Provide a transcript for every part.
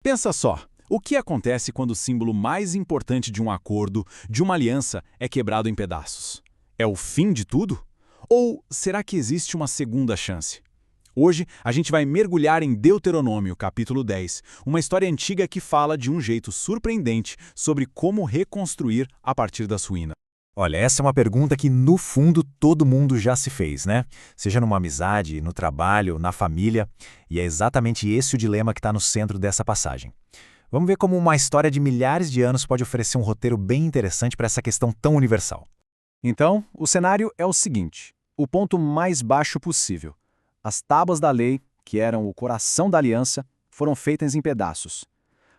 Pensa só, o que acontece quando o símbolo mais importante de um acordo, de uma aliança, é quebrado em pedaços? É o fim de tudo? Ou será que existe uma segunda chance? Hoje, a gente vai mergulhar em Deuteronômio, capítulo 10, uma história antiga que fala de um jeito surpreendente sobre como reconstruir a partir das ruínas. Olha, essa é uma pergunta que, no fundo, todo mundo já se fez, né? Seja numa amizade, no trabalho, na família, e é exatamente esse o dilema que está no centro dessa passagem. Vamos ver como uma história de milhares de anos pode oferecer um roteiro bem interessante para essa questão tão universal. Então, o cenário é o seguinte: o ponto mais baixo possível. As tábuas da lei, que eram o coração da aliança, foram feitas em pedaços.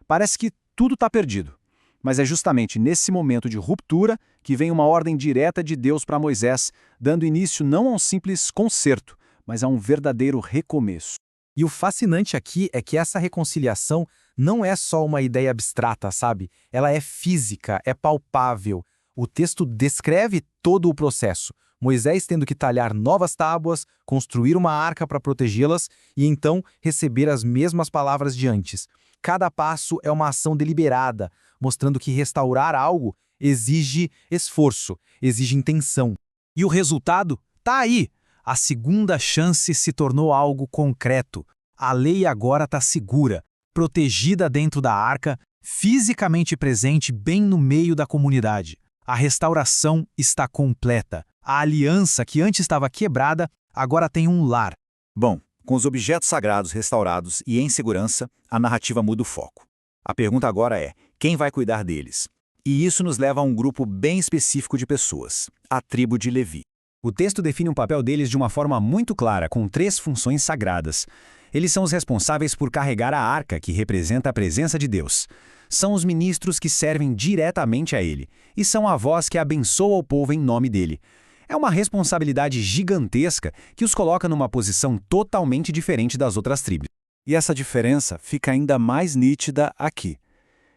Parece que tudo está perdido. Mas é justamente nesse momento de ruptura que vem uma ordem direta de Deus para Moisés, dando início não a um simples conserto, mas a um verdadeiro recomeço. E o fascinante aqui é que essa reconciliação não é só uma ideia abstrata, sabe? Ela é física, é palpável. O texto descreve todo o processo. Moisés tendo que talhar novas tábuas, construir uma arca para protegê-las e então receber as mesmas palavras de antes. Cada passo é uma ação deliberada, mostrando que restaurar algo exige esforço, exige intenção. E o resultado tá aí. A segunda chance se tornou algo concreto. A lei agora está segura, protegida dentro da arca, fisicamente presente bem no meio da comunidade. A restauração está completa. A aliança que antes estava quebrada agora tem um lar. Bom, com os objetos sagrados restaurados e em segurança, a narrativa muda o foco. A pergunta agora é: quem vai cuidar deles? E isso nos leva a um grupo bem específico de pessoas, a tribo de Levi. O texto define o papel deles de uma forma muito clara, com 3 funções sagradas. Eles são os responsáveis por carregar a arca, que representa a presença de Deus. São os ministros que servem diretamente a ele, e são a voz que abençoa o povo em nome dele. É uma responsabilidade gigantesca que os coloca numa posição totalmente diferente das outras tribos. E essa diferença fica ainda mais nítida aqui.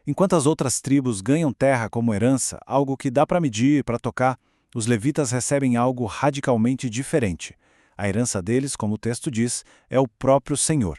Enquanto as outras tribos ganham terra como herança, algo que dá para medir, para tocar, os levitas recebem algo radicalmente diferente. A herança deles, como o texto diz, é o próprio Senhor.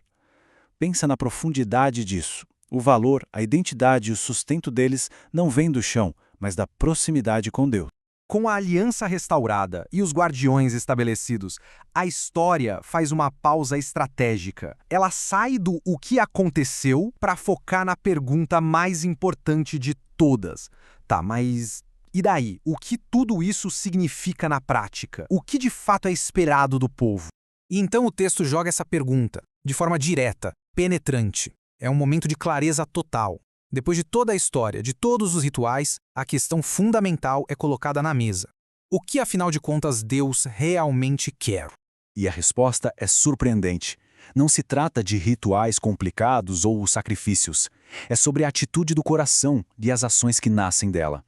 Pensa na profundidade disso. O valor, a identidade e o sustento deles não vêm do chão, mas da proximidade com Deus. Com a aliança restaurada e os guardiões estabelecidos, a história faz uma pausa estratégica. Ela sai do o que aconteceu para focar na pergunta mais importante de todas. Tá, mas e daí? O que tudo isso significa na prática? O que de fato é esperado do povo? E então o texto joga essa pergunta, de forma direta, penetrante. É um momento de clareza total. Depois de toda a história, de todos os rituais, a questão fundamental é colocada na mesa. O que, afinal de contas, Deus realmente quer? E a resposta é surpreendente. Não se trata de rituais complicados ou sacrifícios. É sobre a atitude do coração e as ações que nascem dela.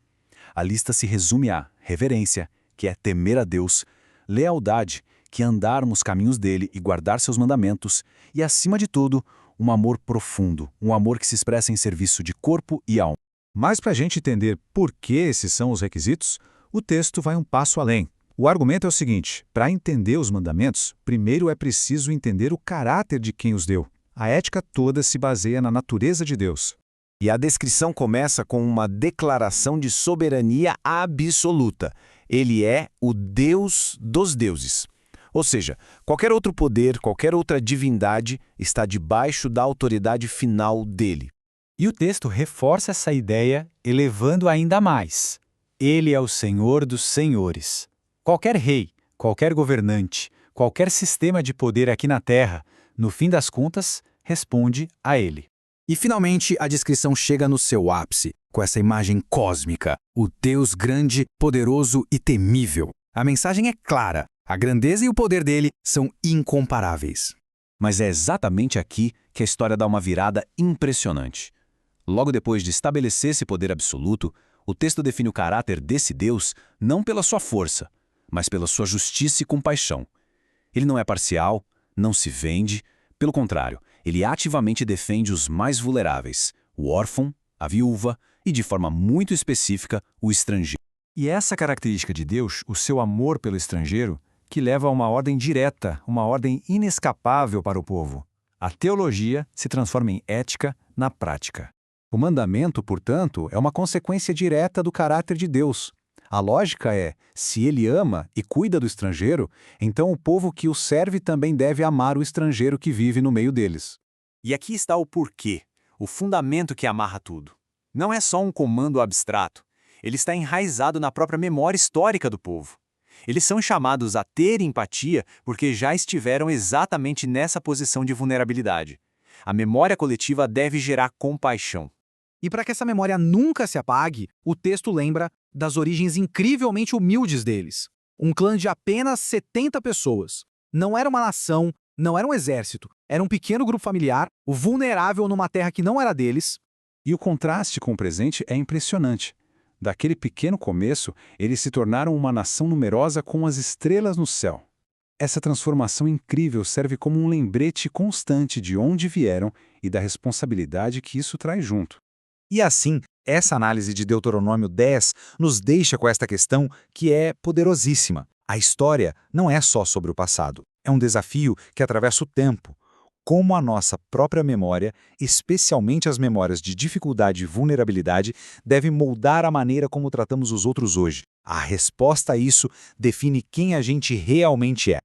A lista se resume a reverência, que é temer a Deus, lealdade, que é andar nos caminhos dele e guardar seus mandamentos, e, acima de tudo, um amor profundo, um amor que se expressa em serviço de corpo e alma. Mas para a gente entender por que esses são os requisitos, o texto vai um passo além. O argumento é o seguinte: para entender os mandamentos, primeiro é preciso entender o caráter de quem os deu. A ética toda se baseia na natureza de Deus. E a descrição começa com uma declaração de soberania absoluta. Ele é o Deus dos deuses. Ou seja, qualquer outro poder, qualquer outra divindade está debaixo da autoridade final dele. E o texto reforça essa ideia, elevando ainda mais. Ele é o Senhor dos senhores. Qualquer rei, qualquer governante, qualquer sistema de poder aqui na Terra, no fim das contas, responde a ele. E finalmente a descrição chega no seu ápice, com essa imagem cósmica, o Deus grande, poderoso e temível. A mensagem é clara. A grandeza e o poder dele são incomparáveis. Mas é exatamente aqui que a história dá uma virada impressionante. Logo depois de estabelecer esse poder absoluto, o texto define o caráter desse Deus não pela sua força, mas pela sua justiça e compaixão. Ele não é parcial, não se vende, pelo contrário, ele ativamente defende os mais vulneráveis, o órfão, a viúva e, de forma muito específica, o estrangeiro. E essa característica de Deus, o seu amor pelo estrangeiro, que leva a uma ordem direta, uma ordem inescapável para o povo. A teologia se transforma em ética, na prática. O mandamento, portanto, é uma consequência direta do caráter de Deus. A lógica é, se ele ama e cuida do estrangeiro, então o povo que o serve também deve amar o estrangeiro que vive no meio deles. E aqui está o porquê, o fundamento que amarra tudo. Não é só um comando abstrato, ele está enraizado na própria memória histórica do povo. Eles são chamados a ter empatia porque já estiveram exatamente nessa posição de vulnerabilidade. A memória coletiva deve gerar compaixão. E para que essa memória nunca se apague, o texto lembra das origens incrivelmente humildes deles. Um clã de apenas 70 pessoas. Não era uma nação, não era um exército, era um pequeno grupo familiar, vulnerável numa terra que não era deles. E o contraste com o presente é impressionante. Daquele pequeno começo, eles se tornaram uma nação numerosa com as estrelas no céu. Essa transformação incrível serve como um lembrete constante de onde vieram e da responsabilidade que isso traz junto. E assim, essa análise de Deuteronômio 10 nos deixa com esta questão que é poderosíssima. A história não é só sobre o passado, é um desafio que atravessa o tempo. Como a nossa própria memória, especialmente as memórias de dificuldade e vulnerabilidade, deve moldar a maneira como tratamos os outros hoje. A resposta a isso define quem a gente realmente é.